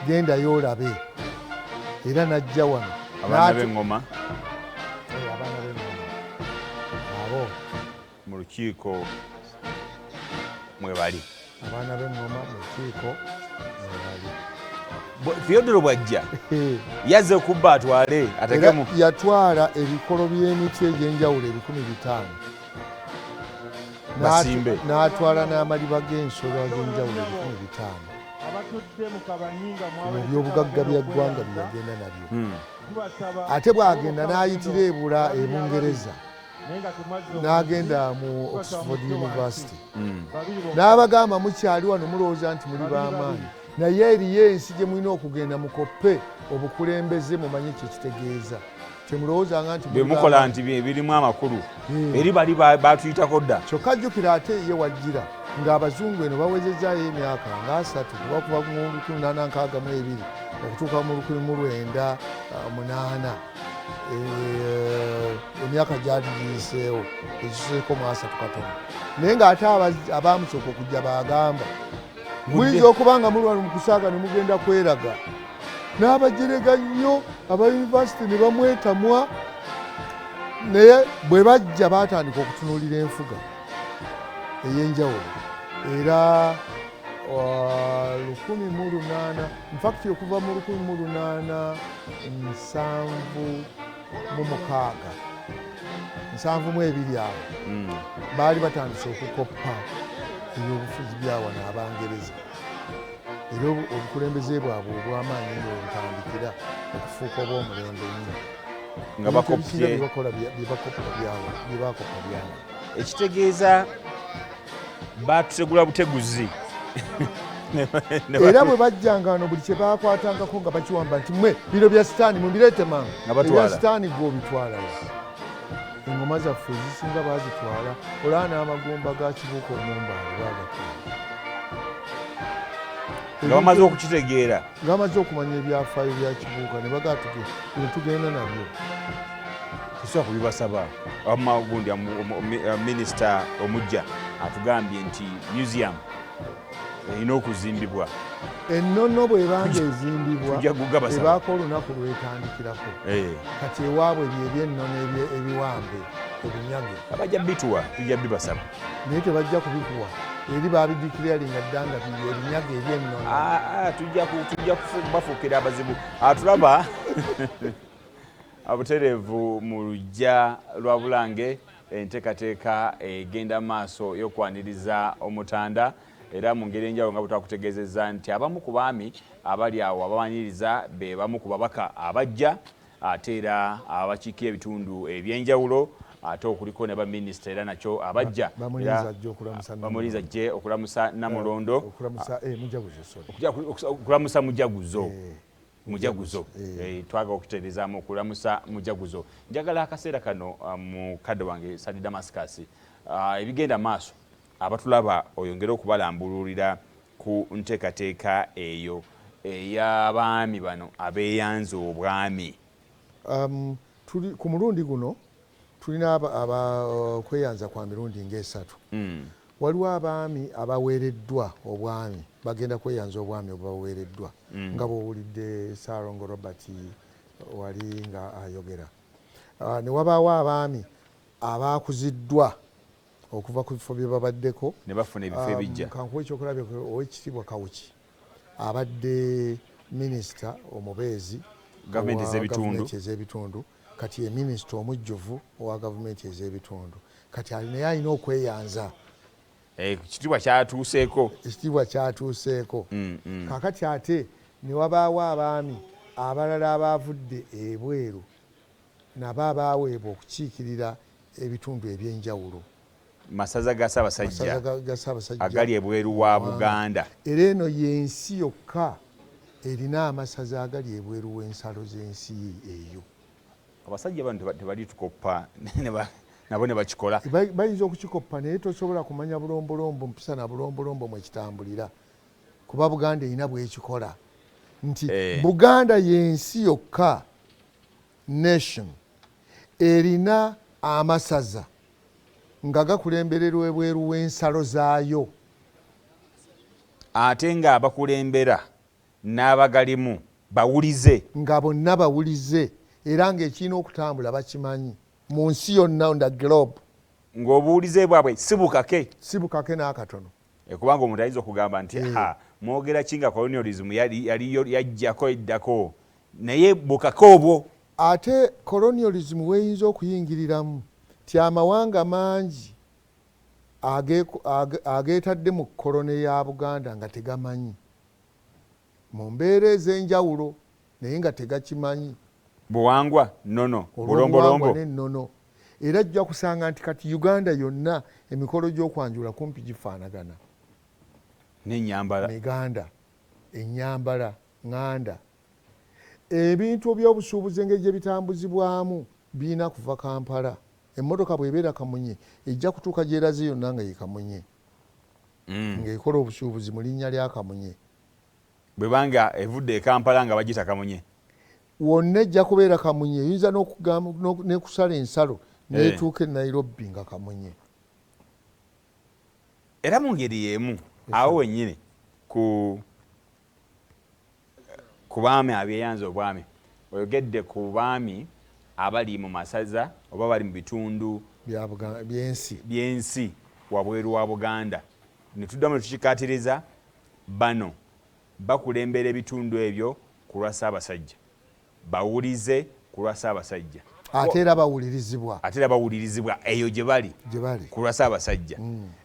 gendayo olabe era najja wano abaana b'eŋŋoma abo mu lukiiko mwe bali abaana b'eŋŋoma mu lukiiko mwe bali Theodore bw'ajja yazze kubba atwale atekemu yatwala ebikolo by'emiti egy'enjawulo 500 basimbe n'atwala n'amaliba g'ensolo ag'enjawulo 500 mu byobugagga bya ggwanga bye yagenda nabyo ate bw'agenda n'ayitira ebula e Bungereza n'agenda mu Oxford University n'abagamba mukyali wano mulowooza nti muli b'amaanyi naye eriyo ensi gye mulina okugenda mukoppe obukulembeze mumanye kyekitegeeza temulowoozanga nti bemukola nti birimu amakulu eri bali batuyitako dda kyokka jjukira ate ye wajjira ng'abazungu eno bawezezaayo emyaka nga 3 kuba kuva mu 1862 okutuuka mu 1908 emyaka gyali giyiseewo ekisuseeko mu 3 katono naye ng'ate abaamusooka okujja bagamba muyinza okuba nga muli wano mu kusaaga ne mugenda kweraga n'abajerega nnyo aba yunivasite ne bamwetamwa naye bwe bajja baatandika okutunuulira enfuga ey'enjawulo era 1800 infacti okuva mu 1876 awo baali batandise okukoppa ebyobufuzi byawano abangereza era obukulembeze bwabwe obw'amaanyi nga butandikira okufuuka obw'omulembe nnyo nga bakopye byebakoppa byawo ekitegeeza batusegula buteguzi era bwe bajjanga wano buli kye bakwatangako nga bakiwamba nti mwe biro bya sitaani mubireete mangu ebya sitaani gwe obitwalawo engoma zaffe ezisinga baazitwala olaba n'amagumba ga kibuuka omumbaali baagakula nga bamaze okukitegeera nga bamaze okumanya ebyafaayo bya kibuuka ne bagatuge ne tugenda nabyo tusobola kubibasaba amagundi minisita omujja atugambye nti museum erina okuzimbibwa ennono bw'ebanga ezimbibwa ebaako olunaku lwetandikirako kati ewaabwe byebyennono ebiwambe ebinyage abajja bituwa tujja bibasaba naye tebajja kubikuwa eri babidikiralinga ddanga ebinyage ebyennono tujja bafuukira abazibu atulaba abutereevu mu luggya lwa Bulange enteekateeka egenda maaso y'okwaniriza Omutanda era mu ngeri enjawulo nga bwe twakutegeezezza nti abamu ku baami abali awo abawaniriza be bamu ku babaka abajja ate era abakiikira ebitundu ebyenjawulo ate okuliko ne baminisita era nakyo abajja bamuliza jje okulamusa Namulondo okulamusa Mujaguzo twaga okutereezaamu okulamusa Mujaguzo. Njagala akaseera kano mukadde wange Sadi Damascus ebigenda maaso abatulaba oyongere okubalambululira ku nteekateeka eyo ey'abaami bano abeeyanze obwami. Ku mulundi guno tulina okweyanza kwa mirundi ng'esatu. Waliwo abaami abaweereddwa obwami bagenda kweyanza obwami obubaweereddwa nga bw'owulidde Ssaalongo Robert wali nga ayogera. Ne wabaawo abaami abaakuziddwa okuva ku bifo bye babaddeko ne bafuna ebifo ebijja. Kankuwa ekyokulabya Oweekitiibwa Kawuki abadde minisita omubeezi gavumenti ez'ebitundu kati ye minisita omujjuvu owa gavumenti ez'ebitundu kati naye alina okweyanza. Ekitiibwa kyatuuseeko. Ekitiibwa kyatuuseeko. Kaakati ate ne wabaawo abaami abalala abaavudde ebweru nabo abaaweebwa okukiikirira ebitundu ebyenjawulo. Masaza ga Ssaabasajja agali ebweru wa Buganda. Era eno y'ensi yokka erina amasaza agali ebweru w'ensalo z'ensi eyo. Abasajja bano tebali tukoppa nabo ne bakikola. Bayinza okukikoppa naye tosobola kumanya bulombolombo mpisa na bulombolombo mwekitambulira kuba Buganda erina bwekikola nti Buganda y'ensi yokka nation erina amasaza nga gakulembererwa ebweru w'ensalo zaayo. Ate nga abakulembera n'abagalimu bawulize, nga bonna bawulize era ng'ekirina okutambula bakimanyi mu nsi yonna on the globe. ng'obuwulize bwabwe si bukake n'akatono. kubanga omuntu ayinza okugamba nti mwogera kinga colonialism yajjako eddako, naye bukake obwo. Ate colonialism weeyinza okuyingiriramu ti amawanga mangi ageetadde mu kolone ya Buganda nga tegamanyi mu mbeera ez'enjawulo naye nga tegakimanyi buwangwa nono bulombolombo n'ennono. Era ajja kusanga nti kati Uganda yonna emikolo gy'okwanjula kumpi gifaanagana. n'ennyambala, Miganda, ennyambala, ŋŋanda, ebintu by'obusuubuzi engeri gye bitambuzibwamu birina kuva Kampala. Emmotoka bw'ebeera Kamunye ejja kutuuka gy'eraze yonna nga ye Kamunye, ng'ekola obusuubuzi mu linnya lya Kamunye. bwe banga evudde e Kampala nga bagita Kamunye, wonna ejja kubeera Kamunye. Eyinza n'ekusala ensalo n'etuuka e Nairobi nga Kamunye. era mu ngeri y'emu awo wennyini ku baami abeeyanza obwami, oyogedde ku baami abali mu masaza oba bali mu bitundu by'ensi wabweru wa Buganda, ne tuddamu ne tukikatiriza bano bakulembera ebitundu ebyo ku lwa Ssaabasajja, bawulize ku lwa Ssaabasajja, ate era bawulirizibwa eyo gye bali ku lwa Ssaabasajja.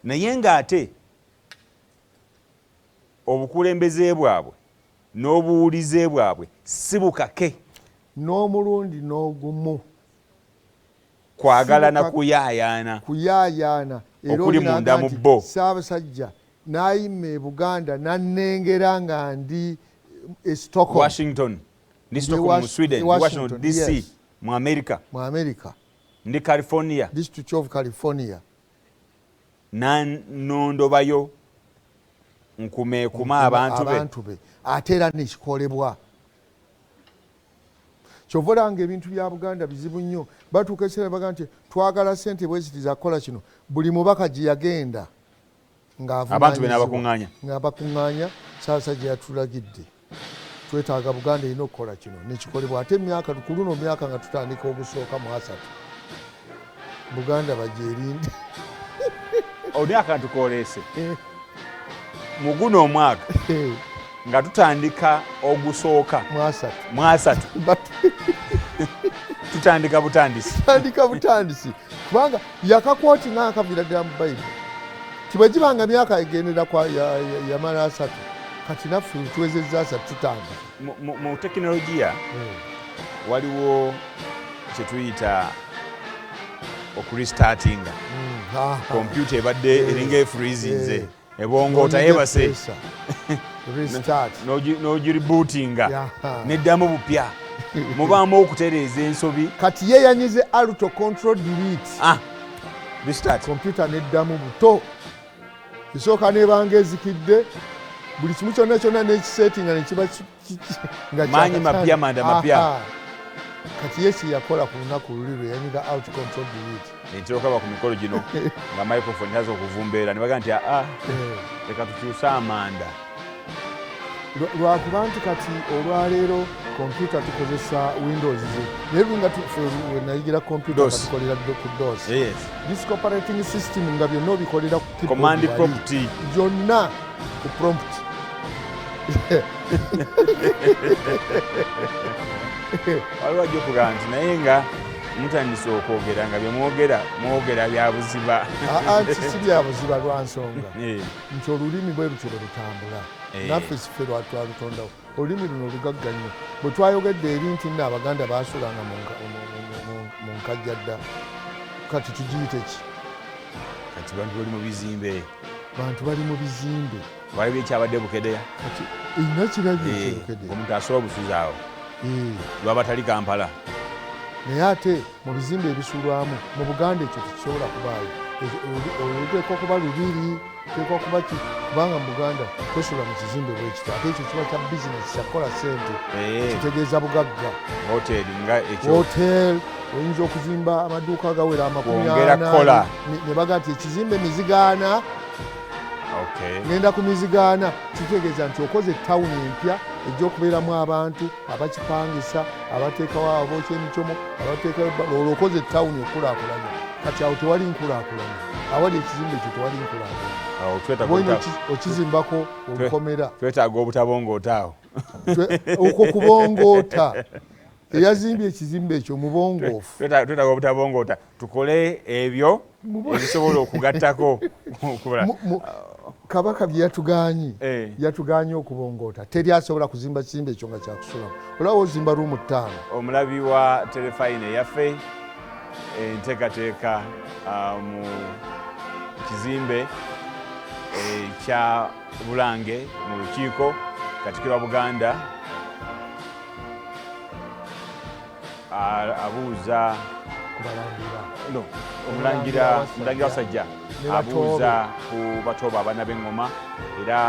Naye ng'ate obukulembeze bwabwe n'obuwulize bwabwe si bukake, n'omulundi n'ogumu, kwagala na kuyaayaana okuli munda mu bo. Ssaabasajja n'ayima e Buganda n'annengera nga ndi e Stockholm, Washington, ndi Stockholm mu Sweden, Washington DC mu America, ndi California, District of California, nondobayo nkumeekuma abantu be. Ate era nekikolebwa. Kyova olanga ebintu bya Buganda bizibu nnyo. Batuuka ekiseera baga nti twagala ssente bwe ziti za kukola kino. Buli mubaka gye yagenda abantu be n'abakuŋŋaanya, Ssaabasajja yatulagidde twetaaga Buganda erina okukola kino nekikolebwa. Ate emyaka ku luno myaka nga tutandika ogusooka mu 3 Buganda bagyerinde. Oli akantu koleese mu guno omwaka nga tutandika ogusooka mu 3 tutandika butandisi kubanga yakakwoti n'akavira ddala mu Bayibuli kibwe gibanga myaka egendera yamala 3 kati naffe tuwezezza 3 tutanga. Mu tekinologiya waliwo kye tuyita okuristartinga kompyuta ebadde eringa efreezinze ebongoota yebase n'ogiribootinga neddamu bupya mubaamu okutereeza ensobi. Kati yeeyanyize auto control delete restart kompyuta neddamu buto esooka nebanga ezikidde buli kimu kyonna n'ekisetinga nekiba maanyi mapya manda mapya. Kati yesi yakola ku lunaku luli lwe yanyiga auto control delete ntiokaba ku mikolo gino nga microphone haza okuvumbeera ne baga nti leka tukyuse amanda lwakuba nti kati olwaleero kompyuta tukozesa Windows naye lunga nayigira kompyuta tukolera ku DOS, disk operating system nga byonna obikolera ku command prompt byonna ku prompt. waliwo ajja okugaa nti naye nga mutandise okwogera nga mwogera bya buziba. Nti si bya buziba lwa nsonga nti olulimi bwe lutyo lutambula naffe sife lwatwalutondawo. Olulimi luno olugagga nnyo. Bwe twayogedde eri nti nno Abaganda baasulanga mu nkajjadda kati tugiyite ki? Kati bantu bali mu bizimbe. Waliwo ekyabadde Bukedeya kati erina kirabye Bukedeya omuntu asobola obusuuzi awo lwaba tali Kampala. Naye ate mu bizimbe ebisuulwamu mu Buganda ekyo tekisobola kubaayo. Oluteekwa kuba lubiri, teekwa kuba kubanga mu Buganda tosula mu kizimbe bwe kityo. Ate ekyo kiba kya bizinesi kyakukola ssente, kitegeeza bugagga. Hotel oyinza okuzimba amaduuka agawera 40 ne baga nti ekizimbe mizigaana ngenda ku mizigaana kitegeeza nti okoze tawuni empya ejja okubeeramu abantu abakipangisa abateekawo abookya emicomo abateekawo olwo okoze tawuni okulaakulanya kati awo tewali nkulaakulanya awali ekizimbe ekyo tewali nkulaakulanya okizimbako olukomera twetaaga obutabongoota awo okwo kubongoota eyazimbye ekizimbe ekyo muboongoofu twetaaga obutabongoota tukole ebyo ebisobola okugattako kabaka bye yatuganye okubongoota teri asobola kuzimba kizimbe ekyo nga kyakusulamu olaba ozimba ruumu 5 omulabi wa Terefayina yaffe enteekateeka mu kizimbe ekya Bulange mu lukiiko Katikkiro wa Buganda abuuza omulangira wasajja abuuza ku batoba abaana b'engoma era